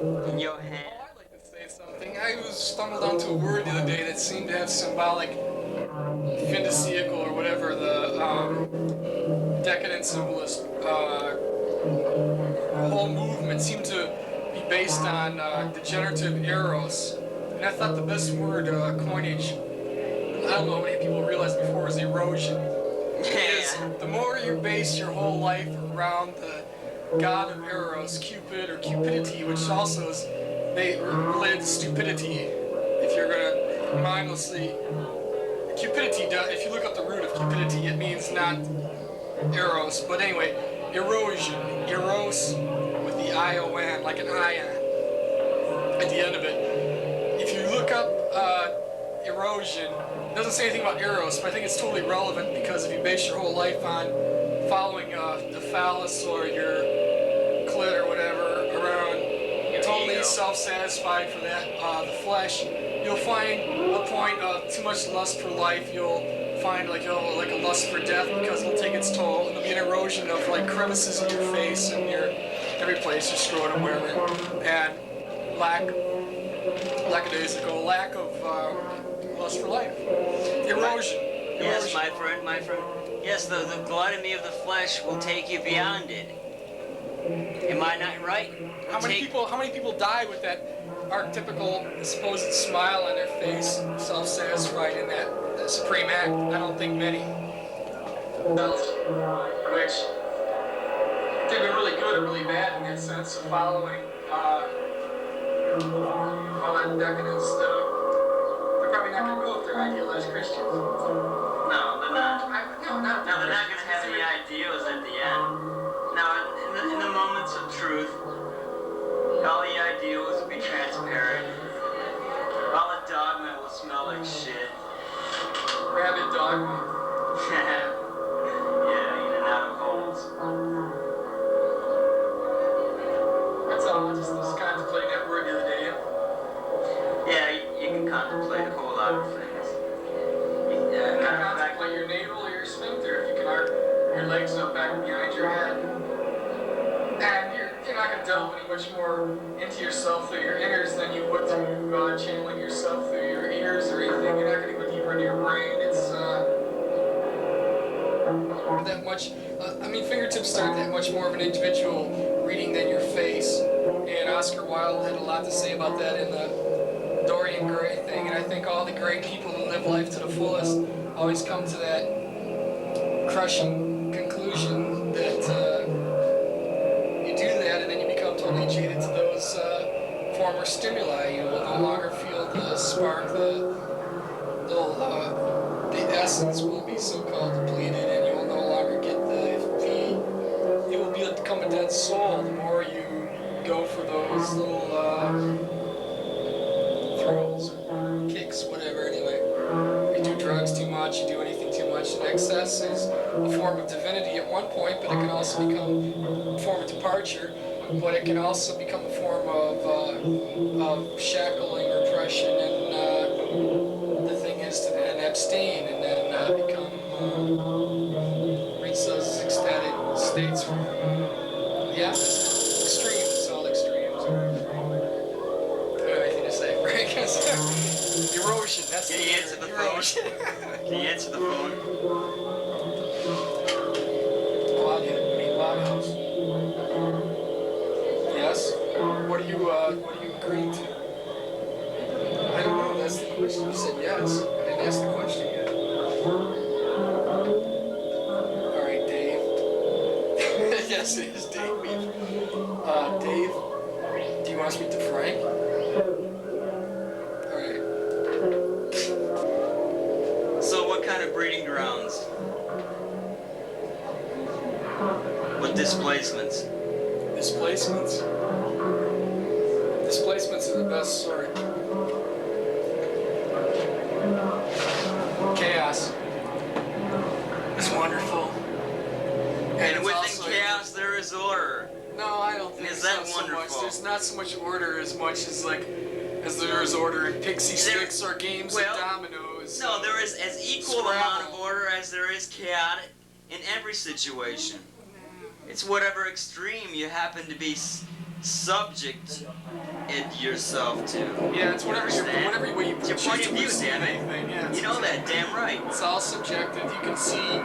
in your hand. Oh, I'd like to say something. I was stumbled onto a word the other day that seemed to have symbolic findiciacal or whatever the decadent symbolist whole movement seemed to be based on degenerative eros. And I thought the best word coinage, I don't know how many people realized before, was erosion. Is Yeah. the more you base your whole life around the god of eros, Cupid or cupidity, which also is related to stupidity. If you're gonna mindlessly cupidity, if you look up the root of cupidity, it means not eros. But anyway, erosion, eros with the ion, like an ion at the end of it. If you look up erosion, it doesn't say anything about eros, but I think it's totally relevant because if you base your whole life on following the phallus or your clit or whatever around totally self-satisfied for that the flesh, you'll find a point of too much lust for life. You'll find like a lust for death because it'll take its toll, and there'll be an erosion of like crevices in your face and your every place, your scrotum, wherever, and lackadaisical lack of lust for life. Erosion. Yes, my friend. Yes, the gluttony of the flesh will take you beyond it. Am I not right? How many people die with that archetypical supposed smile on their face, self-satisfied in that supreme act? I don't think many. Which they've been really good or really bad in that sense of following all that decadent stuff. They're probably not going to go if they're idealized Christians. No, they're not. No, not. No, they're not going to have any ideals at the end. Now, in the moments of truth, all the ideals will be transparent. All the dogma will smell like shit. Rabid dogma. Yeah, in and out of holes. That's all. I just was contemplating that word the other day. Yeah, you can contemplate a whole lot of things. You can contemplate your navel or your sphincter if you can arc your legs up back behind your head. And you're not going to delve any much more into yourself through your inners than you would through channeling yourself through your ears or anything. You're not going to go deeper into your brain. It's that much. Fingertips aren't that much more of an individual reading than your face. And Oscar Wilde had a lot to say about that in the Dorian Gray thing. And I think all the great people who live life to the fullest always come to that crushing conclusion that you do that and then you become totally jaded to those former stimuli. You will no longer feel the spark, the essence will be so-called depleted, and you will no longer get it will become a dead soul the more you go for those little thrills, kicks, whatever, anyway. You do drugs too much, you do anything too much, and excess is a form of divinity at one point, but it can also become a form of departure, but it can also become a form of shackling, repression, and the thing is to then abstain and then become, reach those ecstatic states from, extremes, all extremes. I don't have anything to say, Frank. Erosion, that's Can the you answer the phone? erosion. Can you answer the phone? Logos. Yes? What are you agreeing to? I don't know, that's the question. You said yes. I didn't ask the question yet. Alright, Dave. Yes, it is Dave. Dave, do you want to speak to Frank? Alright. So what kind of breeding grounds? What displacements? Displacements? Displacements are the best sort. Chaos. It's wonderful. And it's within also- chaos there is order. No, I don't think Is so that much. wonderful? There's not so much order as much as as there is order in pixie sticks or games of dominoes. No, there is as equal amount of order as there is chaotic in every situation. It's whatever extreme you happen to be subject it yourself to. Yeah, it's whatever way you it's your point of view, damn it. Anything. Yeah, you know that, damn right. It's all subjective. You can see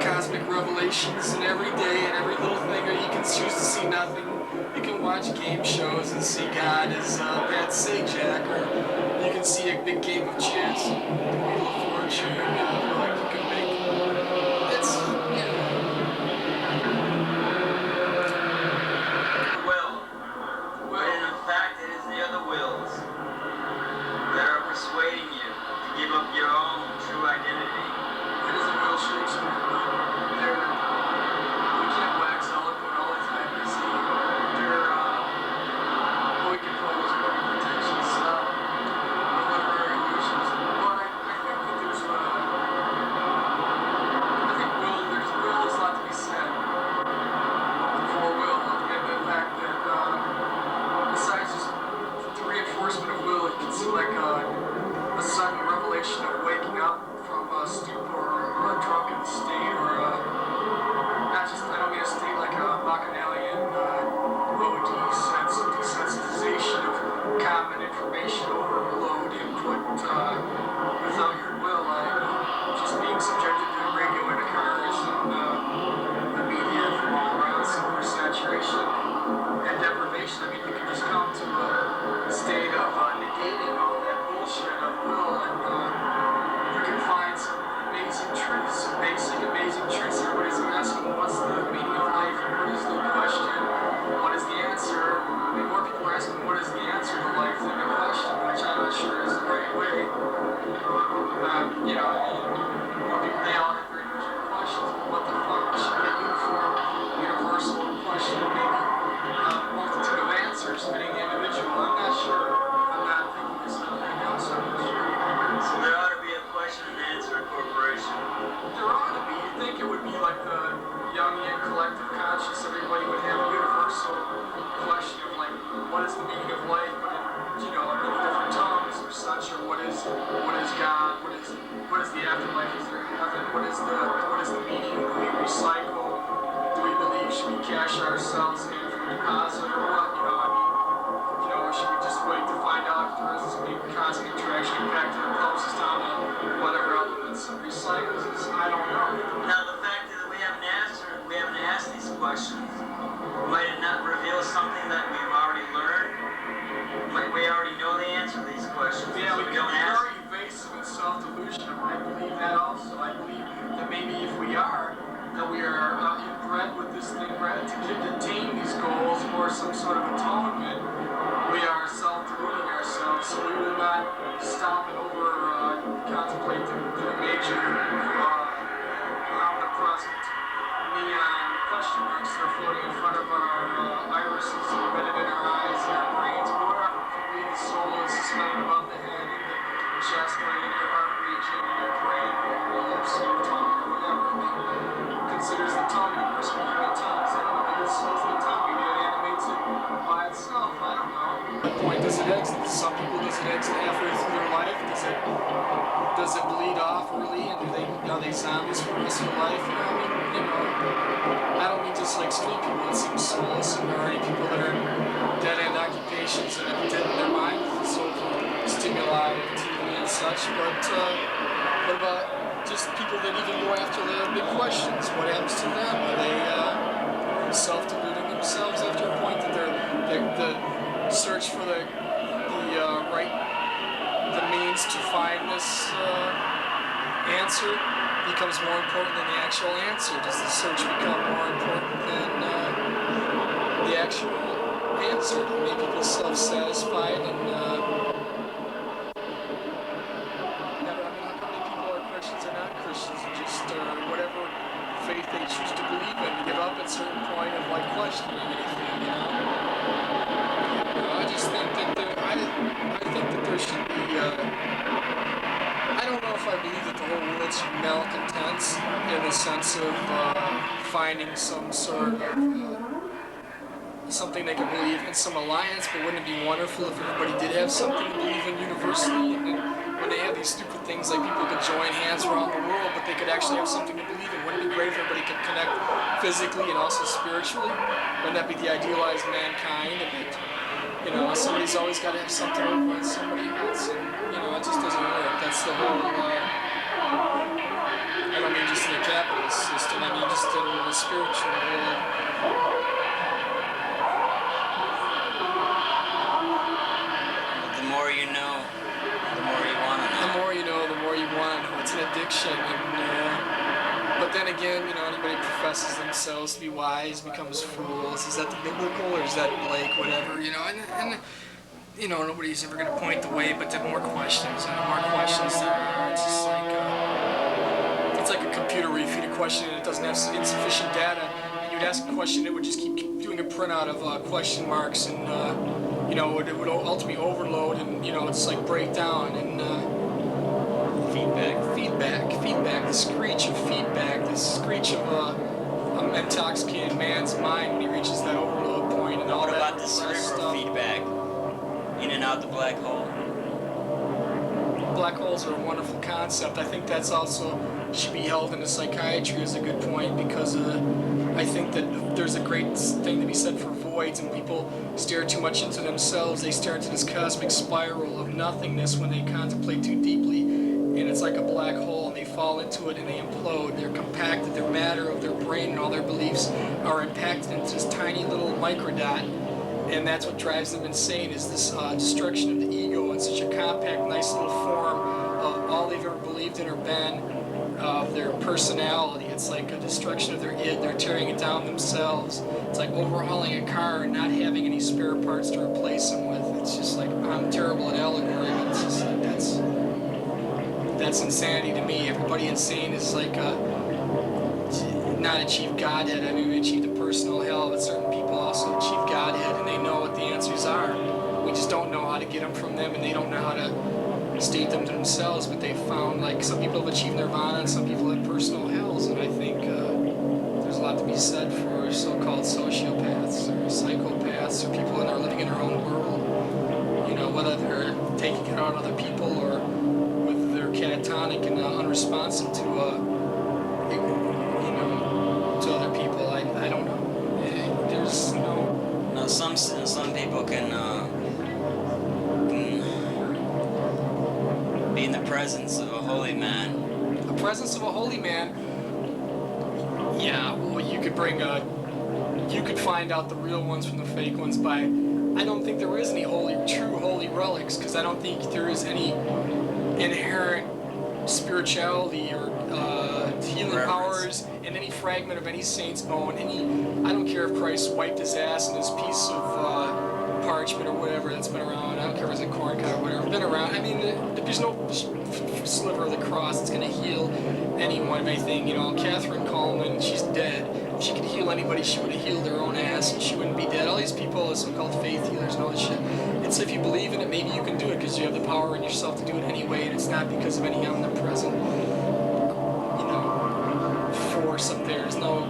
cosmic revelations in every day and every little thing, or you can choose to see nothing. You can watch game shows and see God as Pat Sajak, or you can see a big game of chess, Wheel of Fortune, like you can make. It's, Will. And in fact, it is the other wills that are persuading you to give up your own true identity. It is a real Shakespeare. We can't wax eloquent all the time. You see, we can always very pretentious literary illusions. But I think that there's there's a lot to be said for will, and the fact that besides just the reinforcement of will, it can seem like a sudden revelation of waking up from a stupor or a drunken state, or not just, I don't mean a state like a bacchanalian OD sense of desensitization of common information overload input without your will, just being subjected to radio intercars and the media from all around, so oversaturation and deprivation. I mean, you can just come to a state of negating all that bullshit of will, and you can find some amazing truths, some basic, amazing truths. Everybody's asking, what's the meaning of life? What is the question? What is the answer? I mean, more people are asking, what is the answer to life than the question, which I'm not sure is the right way. More people, they all have very different questions. What the fuck should be a uniform, universal question? Maybe a multitude of answers fitting the individual. I'm not sure. I'm not thinking this stuff right now, so I'm not sure. So there ought to be a question and answer incorporation. There ought to be. You'd think it would be like the Jungian collective conscious. Everybody would have a universal question of like, what is the meaning of life? But in different tongues or such, or what is God? What is the afterlife? Is there heaven? What is the meaning? Do we recycle? Do we believe? Should we cash ourselves in for deposit or what? Or should we just wait to find out if there is this big cosmic attraction back to the closest down to whatever elements of recycles is? I don't know. Now the fact that we haven't asked these questions, might it not reveal something that we've already learned? Might we already know the answer to these questions? Yeah, we don't can be ask. very evasive and self-delusional. I believe that also. I believe that maybe if we are, that we are inbred with this thing, bred to attain these goals or some sort of atonement. We are self-deluding ourselves, so we will not stop and contemplate the major omnipresent neon question marks that are floating in front of our irises, embedded in our eyes and our brains, or whatever. If you believe the soul is suspended above the head, in the chest, or in your heart region, in your brain, or your lips, or your tongue, or whatever. Considers the tongue, and we're speaking in tongues. I don't know, maybe it slows the tongue, maybe it animates it by itself, I don't know. What point does it exit? Some people, does it exit halfway through their life? Does it bleed off early, and are they zombies for the rest of their life? I don't mean just like street people that seem soulless, and there are any people that are dead-end occupations and have dead in their mind with social stimuli, TV and such, but what about just people that even go after the big questions? What happens to them? Are they self-deluding themselves after a point that the search for the means to find this answer becomes more important than the actual answer? Does the search become more important than the actual answer to make people self-satisfied and how many people are Christians or not Christians and just whatever faith they choose to believe in, give up at a certain point of like questioning anything, I just think that there should be I don't know if I believe that the whole world should be malcontents in the sense of finding some sort of something they can believe in, some alliance, but wouldn't it be wonderful if everybody did have something to believe in universally? And then when they have these stupid things like people could join hands around the world, but they could actually have something to believe in. Wouldn't it be great if everybody could connect physically and also spiritually? Wouldn't that be the idealized mankind? Somebody's always got to have something over on somebody else, and it just doesn't work. That's the whole. I don't mean just in the capitalist system. I mean just in the spiritual world. The more you know, the more you want to know. The more you know, the more you want to know. It's an addiction, but then again, anybody professes themselves to be wise becomes fools. Is that the biblical or is that Blake? Whatever, and nobody's ever going to point the way, but the more questions and the more questions there are, it's just like it's like a computer where you feed a question and it doesn't have insufficient data, and you'd ask a question, it would just keep doing a printout of question marks, and it would ultimately overload, and it's like breakdown and. Feedback, the screech of feedback, the screech of an intoxicated man's mind when he reaches that overload point and all what that. What about the cerebral feedback? In and out the black hole? Black holes are a wonderful concept. I think that's also should be held into psychiatry as a good point, because I think that there's a great thing to be said for voids, and people stare too much into themselves. They stare into this cosmic spiral of nothingness when they contemplate too deeply. And it's like a black hole, and they fall into it and they implode. They're compacted, their matter of their brain and all their beliefs are impacted into this tiny little microdot, and that's what drives them insane, is this destruction of the ego in such a compact, nice little form of all they've ever believed in or been, of their personality. It's like a destruction of their id. They're tearing it down themselves. It's like overhauling a car and not having any spare parts to replace them with. It's just like, I'm terrible at allegory, but it's just like, that's insanity to me. Everybody insane is like not achieve Godhead. I mean, we achieve the personal hell, but certain people also achieve Godhead, and they know what the answers are. We just don't know how to get them from them, and they don't know how to state them to themselves. But they've found, like, some people have achieved nirvana, and some people have personal hells, and I think there's a lot to be said for so-called sociopaths or psychopaths or people that are living in their own world. Whether they're taking it out on other people or catatonic and unresponsive to to other people. I don't know. There's no. No, some people can be in the presence of a holy man. The presence of a holy man. Yeah. Well, you could find out the real ones from the fake ones by. I don't think there is any true holy relics, because I don't think there is any inherent spirituality or healing powers in any fragment of any saint's bone. I don't care if Christ wiped his ass in this piece of parchment or whatever that's been around. I don't care if it's a corn cob or whatever. Been around. I mean, there's no sliver of the cross that's going to heal anyone of anything. Catherine Coleman, she's dead. If she could heal anybody, she would have healed her own ass, and she wouldn't be dead. All these people, the so-called faith healers and all this shit, it's if you believe in it, maybe you can do it because you have the power in yourself to do it anyway, and it's not because of any omnipresent, force up there. There's no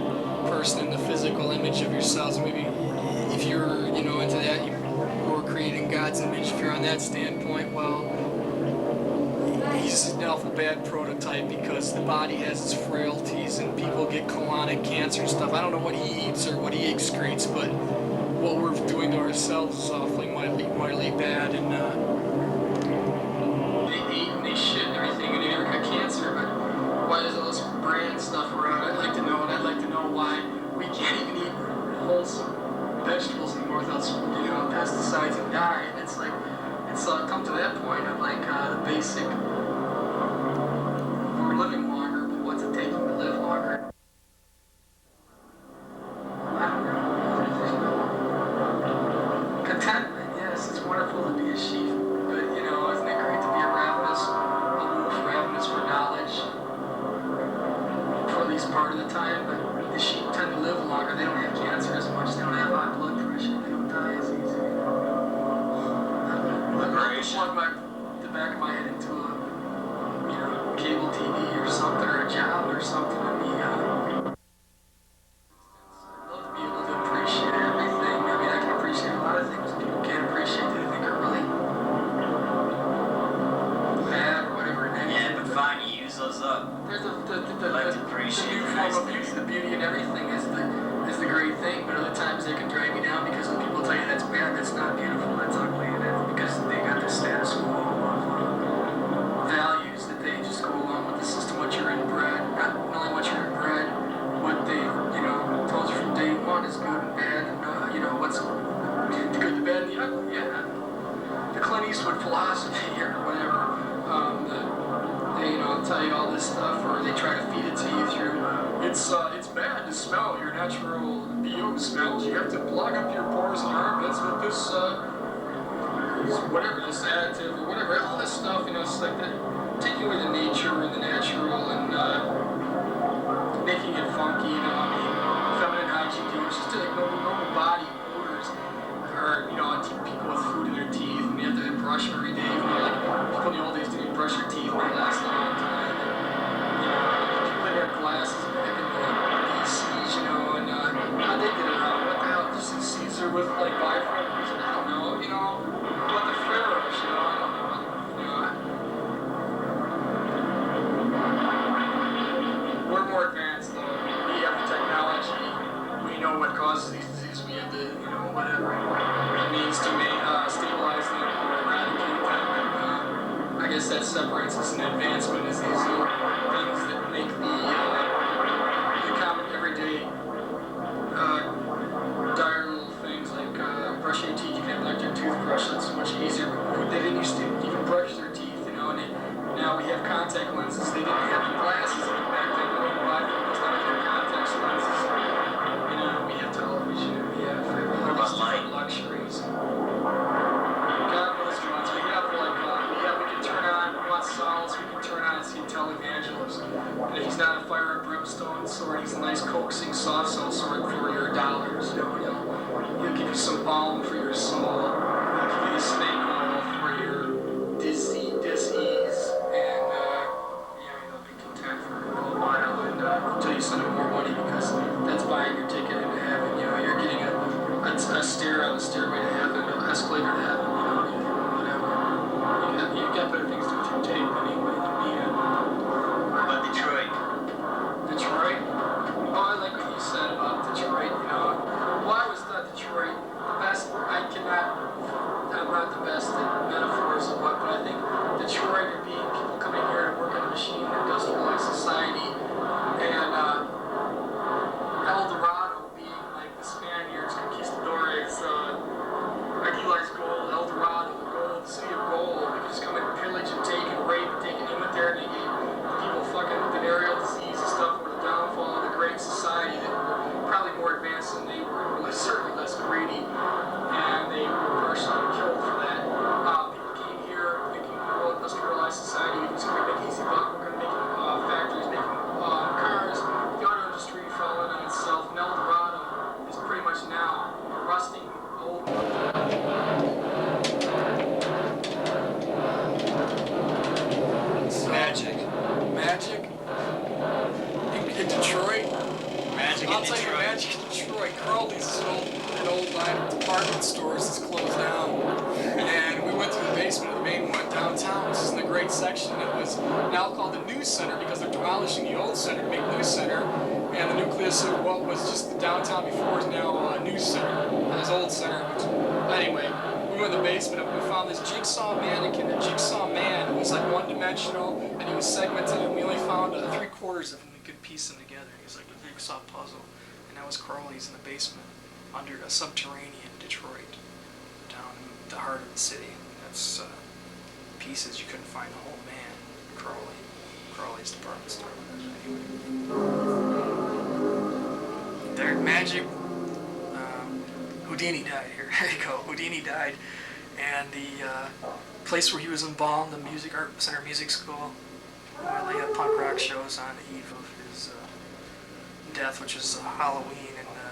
person in the physical image of yourselves. Maybe if you're, into that, you're creating God's image. If you're on that standpoint, well, he's an awful bad prototype, because the body has its frailties and people get colonic cancer and stuff. I don't know what he eats or what he excretes, but what we're doing to ourselves is awfully mightily bad. And they eat and they shit and everything, and they never got cancer. But why is all this brand stuff around? I'd like to know, and I'd like to know why we can't even eat wholesome vegetables anymore without pesticides and dye. And it's like, it's come to that point of like the basic. We're living longer, but what's it taking to live longer? I don't know. Contentment, yes, it's wonderful to be a sheep, but isn't it great to be a ravenous for knowledge for at least part of the time? But the sheep tend to live longer. They don't have cancer as much. They don't have high blood pressure. They don't die as easy. I'd plug the back of my head into a cable TV or something, or a job or something. I'd love to be able to appreciate everything. I mean, I can appreciate a lot of things people can't appreciate that I think are really bad or whatever. Yeah, but fine, you use those up. There's I like to appreciate the new form of beauty. The beauty in everything is the natural BO smells. You have to plug up your pores and armpits with this, whatever, this additive or whatever, all this stuff, it's like that, taking away the nature and the natural and making it funky, feminine hygiene too, it's just like normal body odors, or, people with food in their teeth, and you have to brush them every day, like, people in the old days didn't brush their teeth, and they last a long time, and, people that have glasses back in the DCs, and how they get around, what the hell, just Caesar with, like, bifocals, I don't know, what the pharaohs, I don't know, we're more advanced, though. We have the technology. We know what causes these diseases. We have the, whatever it means to stabilize them or eradicate them. And I guess that separates us in advancement is these things that make the common everyday dire little things like brushing your teeth. You can have electric toothbrush. That's much easier. They didn't used to even brush their teeth, and now we have contact lenses. They didn't have glasses even back then. Bifocals, now we have contact lenses. We have television. We have all these different luxuries. God knows what. We have we can turn on. We want solids. We can turn on and see televangelist. And if he's not a fire and brimstone sword, he's a nice coaxing soft cell sword for your dollars. He'll give you some balm for your soul. He'll give you a snake oil for your disease, and you'll be content for a little while, and until you send him more money, because that's buying your ticket into heaven. You're getting a stairway to heaven, an escalator to heaven. Whatever. You've got better things to take anyway than me. What about Detroit? Detroit? Oh, I like what you said about Detroit. Well, I always thought Detroit the best. I'm not the best at metaphors of what, but I think Detroit would be people coming here to work on a machine in industrialized society, and El Dorado being like the Spaniards, conquistadores, idealized gold, El Dorado, the gold, the city of gold. They could just come and pillage and take and rape and take and there, and they gave people fucking venereal disease and stuff for the downfall of the great society that were probably more advanced than they were, and certainly less greedy, and they were partially killed for that. People came here thinking, industrialized society, it's going to make easy buck, we're going to make factories, making cars. The auto industry fell in on itself, and El Dorado is pretty much now rusting old. Magic? In Detroit? Magic I'll in tell you, Detroit. Magic in Detroit. Carly's is an old line of department stores that's closed down. And we went to the basement of the main one downtown, which is in the great section. It was now called the News Center because they're demolishing the old center to make News Center. And the nucleus of what was just the downtown before is now News Center. This old center. Anyway, we went in the basement and we found this jigsaw mannequin. The jigsaw man was like one-dimensional and he was segmented, and we only found 3/4 of him. We could piece them together. He was like a jigsaw puzzle, and that was Crowley's in the basement under a subterranean Detroit, down in the heart of the city. That's pieces you couldn't find the whole man. Crowley's department store. Anyway, there, Magic. Houdini died here. There you go. Houdini died, and the place where he was embalmed, the Art Center Music School, they had punk rock shows on the eve of his death, which was Halloween in the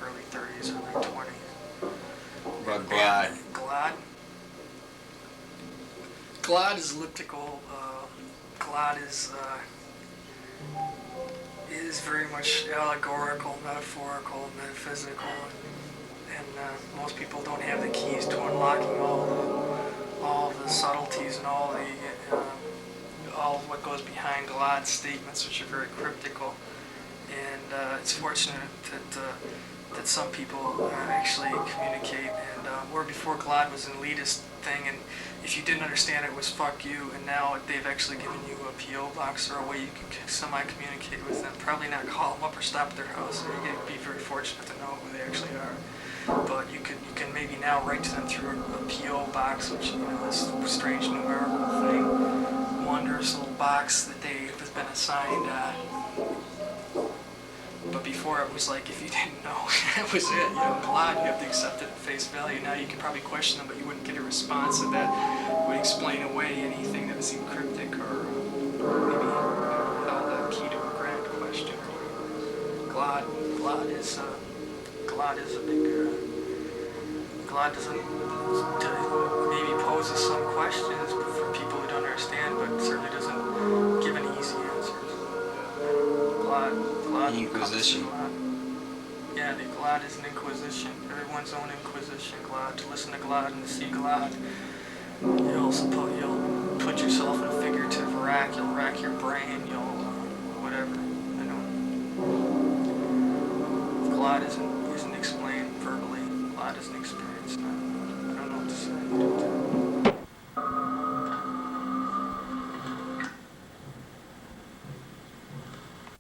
early 30s, early 20s. What about Glad? Glad is elliptical. Glad is very much allegorical, metaphorical, metaphysical. And most people don't have the keys to unlocking all the subtleties and all of what goes behind Glad's statements, which are very cryptical. And it's fortunate that some people actually communicate. And where before Glad was an elitist thing, and if you didn't understand it, it was fuck you. And now they've actually given you a PO box or a way you can semi-communicate with them. Probably not call them up or stop at their house. You're going to be very fortunate to know who they actually are. But you can maybe now write to them through a PO box, which this strange numerical thing, wondrous little box that has been assigned. But But before it was like, if you didn't know, that was it. God, you have to accept it at face value. Now you can probably question them, but you wouldn't get a response that would explain away anything that was cryptic or maybe held the key to a grand question. God is a big. God doesn't maybe poses some questions for people who don't understand, but certainly doesn't give any easy answers. God Inquisition. Yeah, God is an inquisition. Everyone's own inquisition. God, to listen to God and to see God. You'll put yourself in a figurative rack. You'll rack your brain. You'll whatever. God isn't explained verbally. God is an experience. I don't know what to say.